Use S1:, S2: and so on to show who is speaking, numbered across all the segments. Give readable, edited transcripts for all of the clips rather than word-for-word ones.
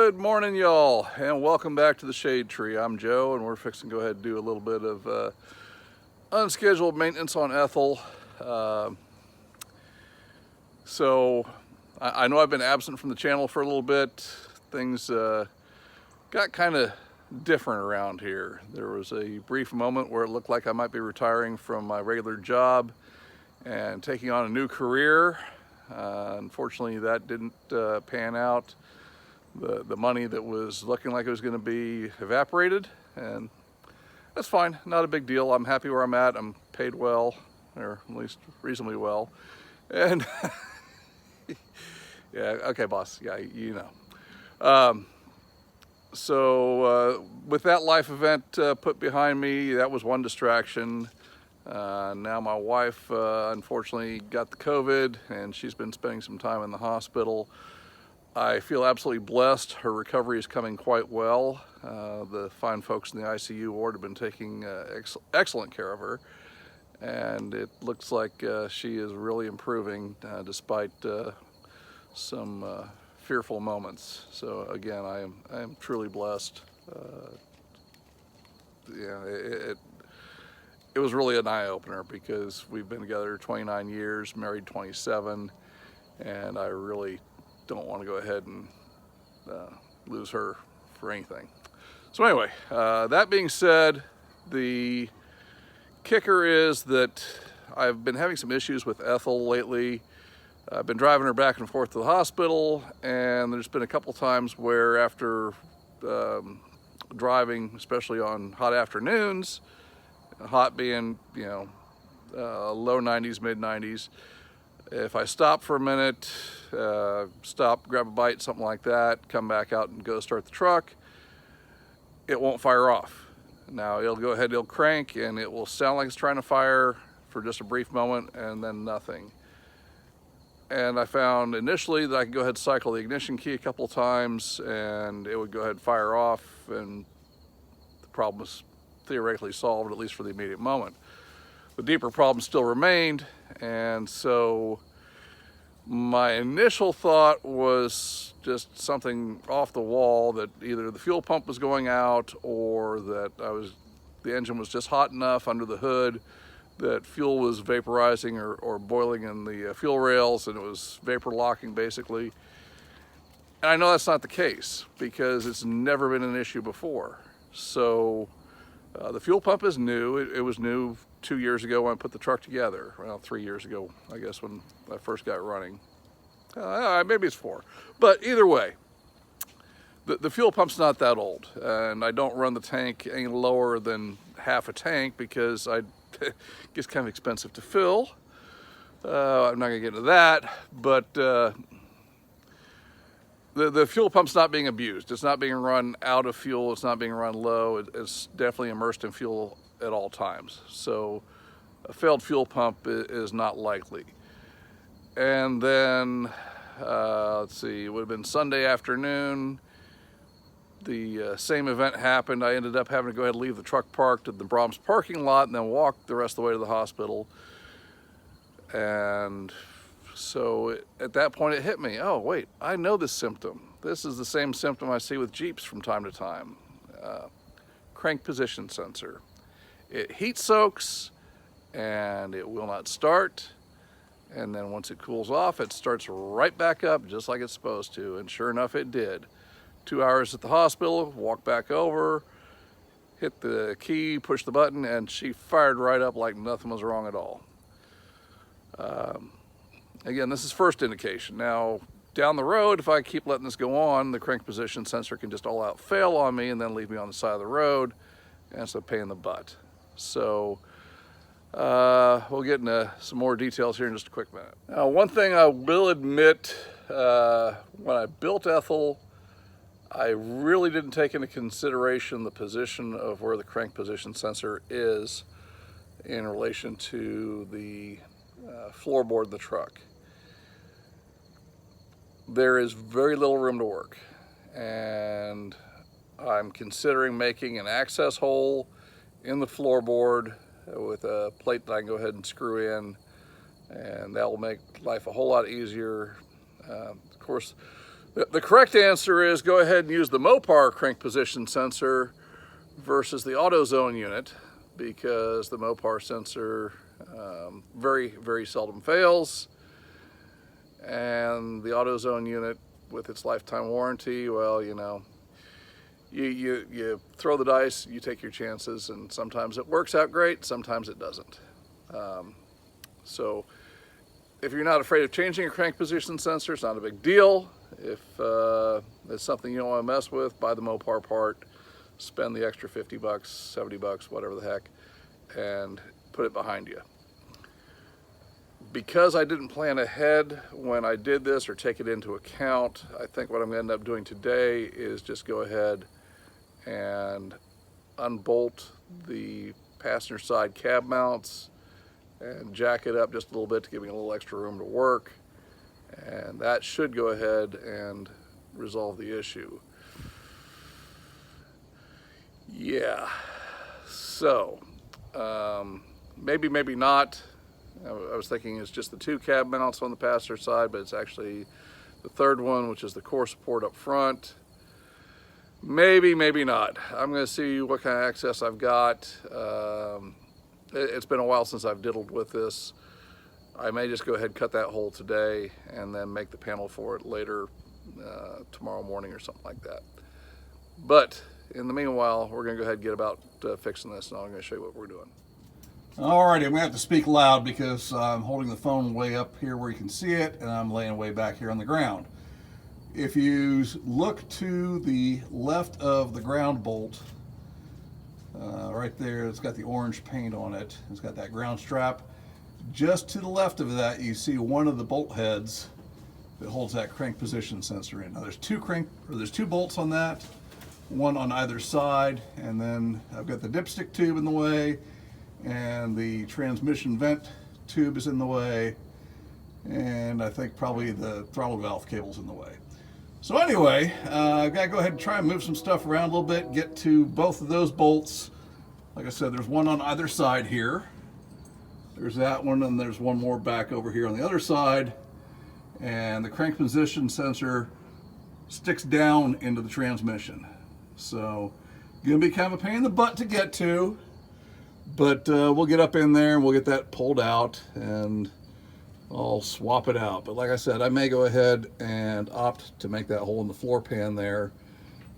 S1: Good morning, y'all, and welcome back to the Shade Tree. I'm Joe, and we're fixing to go ahead and do a little bit of unscheduled maintenance on Ethyl. So I know I've been absent from the channel for a little bit. Things got kind of different around here. There was a brief moment where it looked like I might be retiring from my regular job and taking on a new career. Unfortunately, that didn't pan out. The money that was looking like it was going to be evaporated, and that's fine, not a big deal. I'm happy where I'm at. I'm paid well, or at least reasonably well, and yeah, okay, boss, yeah, you know. So with that life event put behind me, that was one distraction. Now my wife unfortunately got the COVID, and she's been spending some time in the hospital. I feel absolutely blessed. Her recovery is coming quite well. The fine folks in the ICU ward have been taking excellent care of her, and it looks like she is really improving despite some fearful moments. So again, I am truly blessed. Yeah, it was really an eye-opener because we've been together 29 years, married 27, and I really don't want to go ahead and lose her for anything. So anyway, that being said, the kicker is that I've been having some issues with Ethyl lately. I've been driving her back and forth to the hospital, and there's been a couple times where after driving, especially on hot afternoons, hot being, you know, low 90s, mid 90s, if I stop for a minute, stop, grab a bite, something like that, come back out and go start the truck, it won't fire off. Now it'll go ahead, it'll crank, and it will sound like it's trying to fire for just a brief moment and then nothing. And I found initially that I could go ahead and cycle the ignition key a couple of times and it would go ahead and fire off, and the problem was theoretically solved, at least for the immediate moment. The deeper problem still remained, and so my initial thought was just something off the wall, that either the fuel pump was going out or that the engine was just hot enough under the hood that fuel was vaporizing or boiling in the fuel rails, and it was vapor locking basically. And I know that's not the case because it's never been an issue before. So the fuel pump is new. It was new 2 years ago when I put the truck together. Well, 3 years ago, I guess, when I first got running. Maybe it's 4. But either way, the fuel pump's not that old. And I don't run the tank any lower than half a tank because it gets kind of expensive to fill. I'm not going to get into that. But the fuel pump's not being abused. It's not being run out of fuel. It's not being run low. It's definitely immersed in fuel at all times. So a failed fuel pump is not likely. And then, let's see, it would have been Sunday afternoon. The same event happened. I ended up having to go ahead and leave the truck parked at the Brahms parking lot and then walk the rest of the way to the hospital. And so at that point it hit me, oh wait, I know this symptom. This is the same symptom I see with Jeeps from time to time. Crank position sensor. It heat soaks and it will not start. And then once it cools off, it starts right back up just like it's supposed to. And sure enough, it did. 2 hours at the hospital, walked back over, hit the key, pushed the button, and she fired right up like nothing was wrong at all. Again, this is first indication. Now, down the road, if I keep letting this go on, the crank position sensor can just all out fail on me and then leave me on the side of the road, and it's a pain in the butt. So we'll get into some more details here in just a quick minute. Now, one thing I will admit, when I built Ethyl, I really didn't take into consideration the position of where the crank position sensor is in relation to the floorboard of the truck. There is very little room to work, and I'm considering making an access hole in the floorboard with a plate that I can go ahead and screw in, and that will make life a whole lot easier. Of course, The correct answer is go ahead and use the Mopar crank position sensor versus the AutoZone unit, because the Mopar sensor very, very seldom fails, and the AutoZone unit with its lifetime warranty, well, you know, you throw the dice, you take your chances, and sometimes it works out great, sometimes it doesn't. So if you're not afraid of changing your crank position sensor, it's not a big deal. If it's something you don't want to mess with, buy the Mopar part, spend the extra 50 bucks, 70 bucks, whatever the heck, and put it behind you. Because I didn't plan ahead when I did this or take it into account, I think what I'm going to end up doing today is just go ahead and unbolt the passenger side cab mounts and jack it up just a little bit to give me a little extra room to work, and that should go ahead and resolve the issue. Yeah, so maybe, maybe not. I was thinking it's just the two cab mounts on the passenger side, but it's actually the third one, which is the core support up front. Maybe, maybe not. I'm going to see what kind of access I've got. It's been a while since I've diddled with this. I may just go ahead and cut that hole today and then make the panel for it later, tomorrow morning or something like that. But in the meanwhile, we're going to go ahead and get about fixing this, and I'm going to show you what we're doing.
S2: Alrighty, I'm going to have to speak loud because I'm holding the phone way up here where you can see it, and I'm laying way back here on the ground. If you look to the left of the ground bolt, right there, it's got the orange paint on it. It's got that ground strap. Just to the left of that, you see one of the bolt heads that holds that crank position sensor in. Now there's two bolts on that, one on either side, and then I've got the dipstick tube in the way, and the transmission vent tube is in the way, and I think probably the throttle valve cable's in the way. So anyway, I've got to go ahead and try and move some stuff around a little bit, get to both of those bolts. Like I said, there's one on either side here. There's that one, and there's one more back over here on the other side. And the crank position sensor sticks down into the transmission. So, gonna be kind of a pain in the butt to get to. But we'll get up in there and we'll get that pulled out and I'll swap it out. But like I said, I may go ahead and opt to make that hole in the floor pan there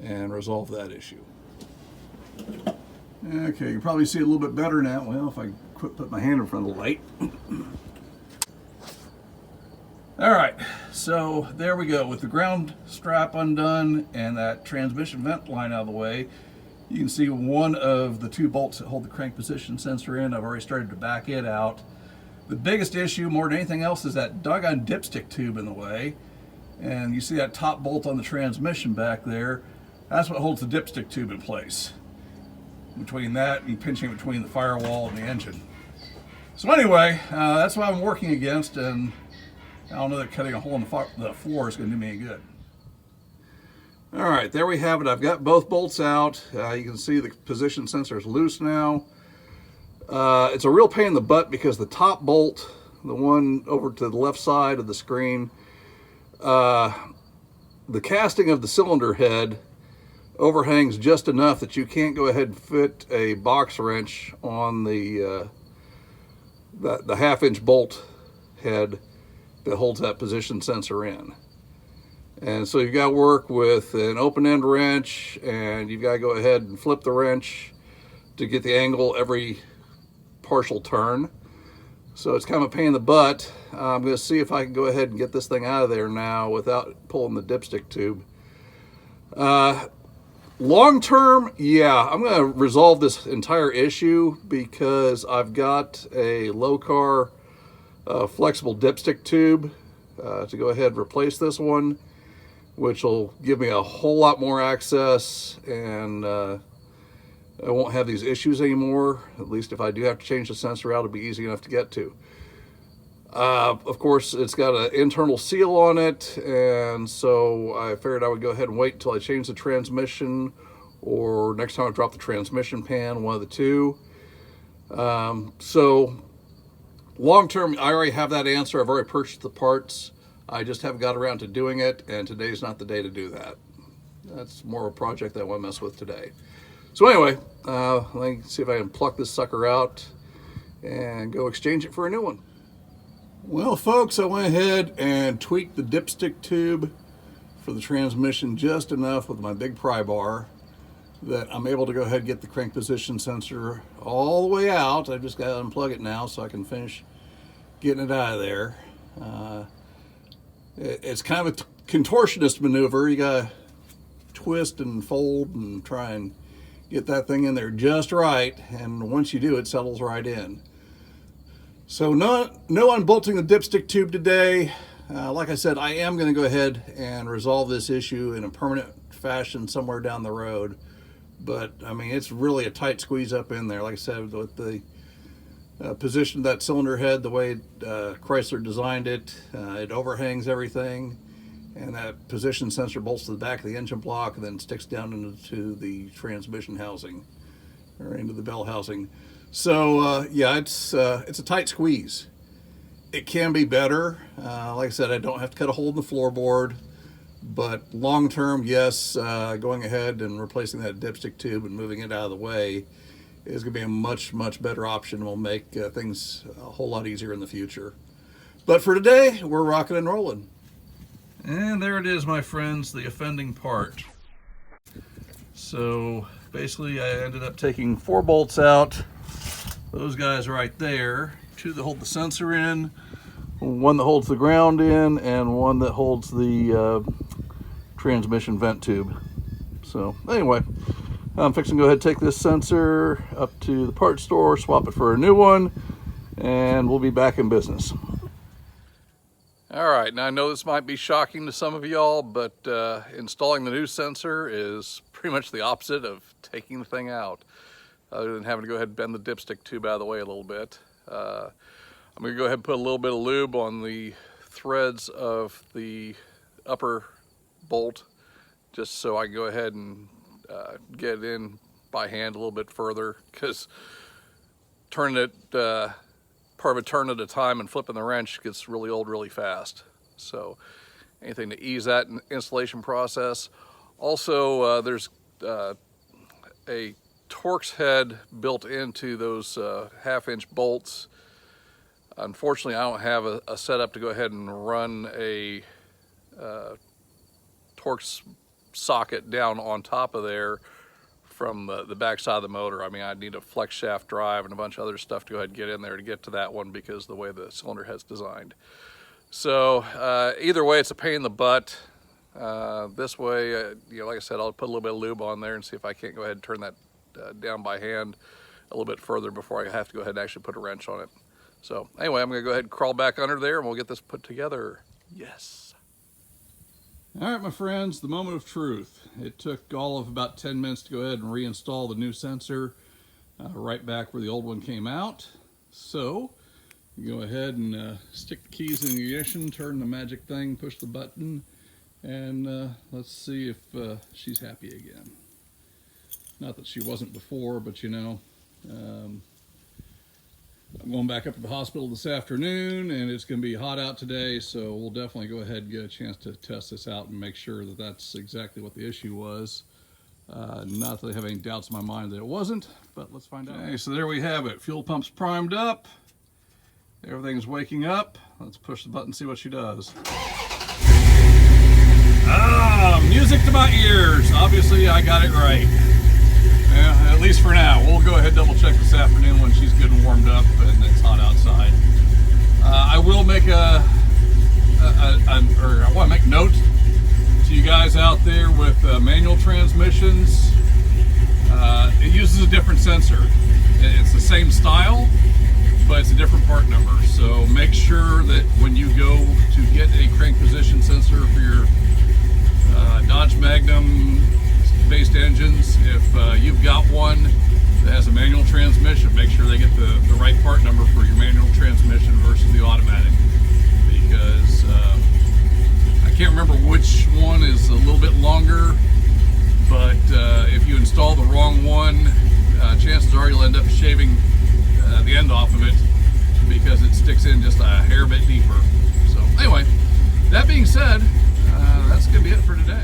S2: and resolve that issue. Okay, you can probably see it a little bit better now. Well, if I quit putting my hand in front of the light. All right, so there we go. With the ground strap undone and that transmission vent line out of the way, you can see one of the two bolts that hold the crank position sensor in. I've already started to back it out. The biggest issue, more than anything else, is that doggone dipstick tube in the way. And you see that top bolt on the transmission back there. That's what holds the dipstick tube in place. Between that and pinching between the firewall and the engine. So anyway, that's what I'm working against, and I don't know that cutting a hole in the floor is going to do me any good. All right, there we have it. I've got both bolts out. You can see the position sensor is loose now. It's a real pain in the butt because the top bolt, the one over to the left side of the screen, the casting of the cylinder head overhangs just enough that you can't go ahead and fit a box wrench on the half-inch bolt head that holds that position sensor in. And so you've got to work with an open-end wrench, and you've got to go ahead and flip the wrench to get the angle every partial turn. So it's kind of a pain in the butt. I'm going to see if I can go ahead and get this thing out of there now without pulling the dipstick tube. Long term, yeah, I'm going to resolve this entire issue because I've got a low-car flexible dipstick tube to go ahead and replace this one, which will give me a whole lot more access, and I won't have these issues anymore. At least if I do have to change the sensor out, it'll be easy enough to get to. Of course, it's got an internal seal on it, and so I figured I would go ahead and wait until I change the transmission, or next time I drop the transmission pan, one of the two. So long term, I already have that answer. I've already purchased the parts. I just haven't got around to doing it, and today's not the day to do that. That's more of a project that I want to mess with today. So anyway, let me see if I can pluck this sucker out and go exchange it for a new one. Well, folks, I went ahead and tweaked the dipstick tube for the transmission just enough with my big pry bar that I'm able to go ahead and get the crank position sensor all the way out. I've just got to unplug it now so I can finish getting it out of there. It's kind of a contortionist maneuver. You got to twist and fold and try and get that thing in there just right, and once you do, it settles right in. So no unbolting the dipstick tube today. Like I said, I am going to go ahead and resolve this issue in a permanent fashion somewhere down the road. But I mean, it's really a tight squeeze up in there. Like I said, with the position of that cylinder head, the way Chrysler designed it, it overhangs everything, and that position sensor bolts to the back of the engine block and then sticks down into the transmission housing or into the bell housing. So yeah, it's a tight squeeze. It can be better. Like I said, I don't have to cut a hole in the floorboard. But long term, yes, going ahead and replacing that dipstick tube and moving it out of the way is going to be a much, much better option and will make things a whole lot easier in the future. But for today, we're rocking and rolling. And there it is, my friends, the offending part. So basically, I ended up taking 4 bolts out. Those guys right there, 2 that hold the sensor in, 1 that holds the ground in, and 1 that holds the transmission vent tube. So anyway, I'm fixing to go ahead and take this sensor up to the parts store, swap it for a new one, and we'll be back in business. All right, now I know this might be shocking to some of y'all, but installing the new sensor is pretty much the opposite of taking the thing out, other than having to go ahead and bend the dipstick tube out of the way a little bit. I'm going to go ahead and put a little bit of lube on the threads of the upper bolt, just so I can go ahead and get it in by hand a little bit further, because turning it part of a turn at a time and flipping the wrench gets really old really fast. So anything to ease that installation process. Also, there's a Torx head built into those 1/2-inch bolts. Unfortunately, I don't have a setup to go ahead and run a Torx socket down on top of there from the back side of the motor. I mean, I need a flex shaft drive and a bunch of other stuff to go ahead and get in there to get to that one because of the way the cylinder head's designed. So either way, it's a pain in the butt. This way, you know, like I said, I'll put a little bit of lube on there and see if I can't go ahead and turn that down by hand a little bit further before I have to go ahead and actually put a wrench on it. So anyway, I'm going to go ahead and crawl back under there and we'll get this put together. Yes. All right, my friends, the moment of truth. It took all of about 10 minutes to go ahead and reinstall the new sensor right back where the old one came out. So you go ahead and stick the keys in the ignition, turn the magic thing, push the button, and let's see if she's happy again. Not that she wasn't before, but you know, I'm going back up to the hospital this afternoon, and it's going to be hot out today, so we'll definitely go ahead and get a chance to test this out and make sure that that's exactly what the issue was. Not that I have any doubts in my mind that it wasn't, but let's find out. Okay, so there we have it. Fuel pump's primed up. Everything's waking up. Let's push the button and see what she does. Ah, music to my ears. Obviously, I got it right. Yeah, at least for now. We'll go ahead and double check this afternoon when she's good and warmed up and it's hot outside. I will make I want to make note to you guys out there with manual transmissions. It uses a different sensor. It's the same style, but it's a different part number. So make sure that when you go to get a crank position sensor for your Dodge Magnum based engines, if you've got one that has a manual transmission, make sure they get the right part number for your manual transmission versus the automatic, because I can't remember which one is a little bit longer, but if you install the wrong one, chances are you'll end up shaving the end off of it because it sticks in just a hair bit deeper. So anyway,
S1: that being said, that's going to be it for today.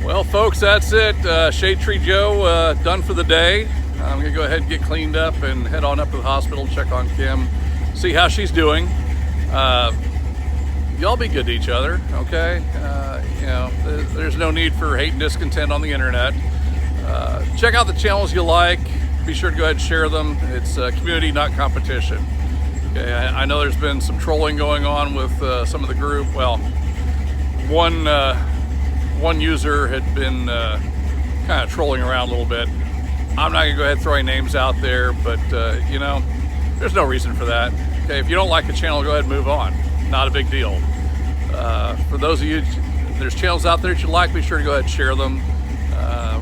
S1: Well, folks, that's it. Shade Tree Joe done for the day. I'm going to go ahead and get cleaned up and head on up to the hospital, check on Kim, see how she's doing. Y'all be good to each other, okay? You know, there's no need for hate and discontent on the internet. Check out the channels you like. Be sure to go ahead and share them. It's community, not competition. Okay, I know there's been some trolling going on with some of the group. Well, one user had been kind of trolling around a little bit. I'm not gonna go ahead and throw any names out there, but you know, there's no reason for that. Okay, if you don't like the channel, go ahead and move on. Not a big deal. For those of you, there's channels out there that you like, be sure to go ahead and share them.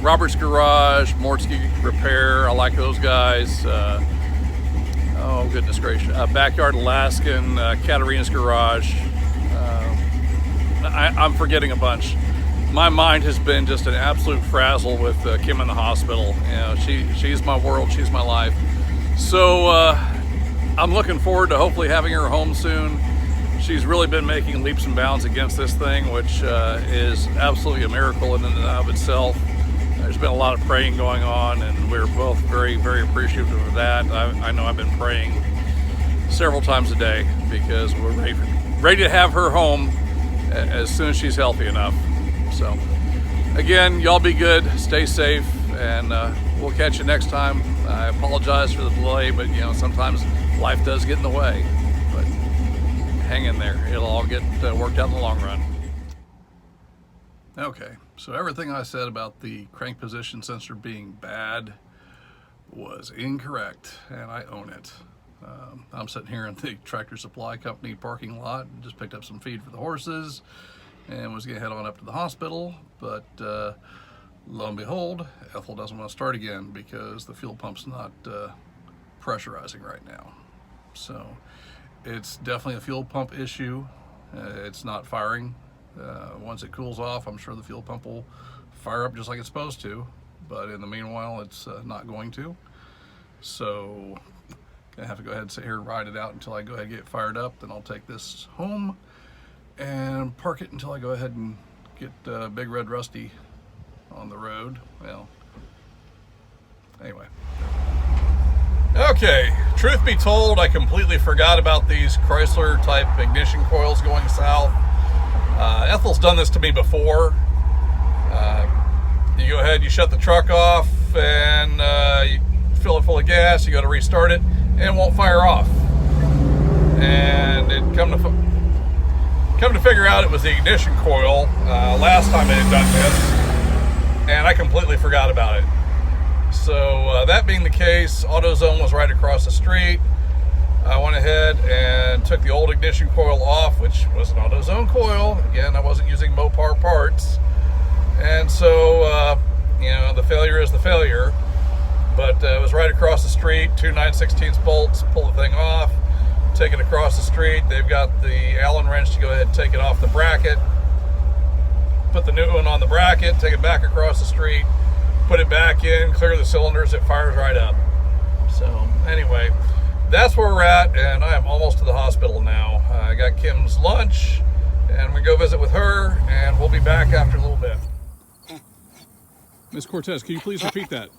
S1: Robert's Garage, Mortsky Repair, I like those guys. Oh goodness gracious, Backyard Alaskan, Katarina's Garage. I'm forgetting a bunch. My mind has been just an absolute frazzle with Kim in the hospital. You know, she's my world, she's my life. So I'm looking forward to hopefully having her home soon. She's really been making leaps and bounds against this thing, which is absolutely a miracle in and of itself. There's been a lot of praying going on, and we're both very, very appreciative of that. I know I've been praying several times a day because we're ready to have her home as soon as she's healthy enough. So again, y'all be good, stay safe, and we'll catch you next time. I apologize for the delay, but you know, sometimes life does get in the way, but hang in there. It'll all get worked out in the long run. Okay, so everything I said about the crank position sensor being bad was incorrect, and I own it. I'm sitting here in the Tractor Supply Company parking lot and just picked up some feed for the horses and was gonna head on up to the hospital, but lo and behold, Ethyl doesn't want to start again because the fuel pump's not pressurizing right now. So it's definitely a fuel pump issue. It's not firing. Once it cools off, I'm sure the fuel pump will fire up just like it's supposed to, but in the meanwhile, it's not going to. So gonna have to go ahead and sit here and ride it out until I go ahead and get it fired up. Then I'll take this home and park it until I go ahead and get Big Red Rusty on the road. Well, anyway. Okay, truth be told, I completely forgot about these Chrysler type ignition coils going south. Ethyl's done this to me before. You go ahead, you shut the truck off, and you fill it full of gas, you go to restart it, and it won't fire off. And it come to figure out it was the ignition coil last time I had done this, and I completely forgot about it. So that being the case, AutoZone was right across the street. I went ahead and took the old ignition coil off, which was an AutoZone coil. Again, I wasn't using Mopar parts. And so, you know, the failure is the failure. But it was right across the street, two 9/16 bolts, pull the thing off, take it across the street. They've got the Allen wrench to go ahead and take it off the bracket, put the new one on the bracket, take it back across the street, put it back in, clear the cylinders, it fires right up. So anyway, that's where we're at, and I am almost to the hospital now. I got Kim's lunch, and we go visit with her, and we'll be back after a little bit. Miss Cortez, can you please repeat that?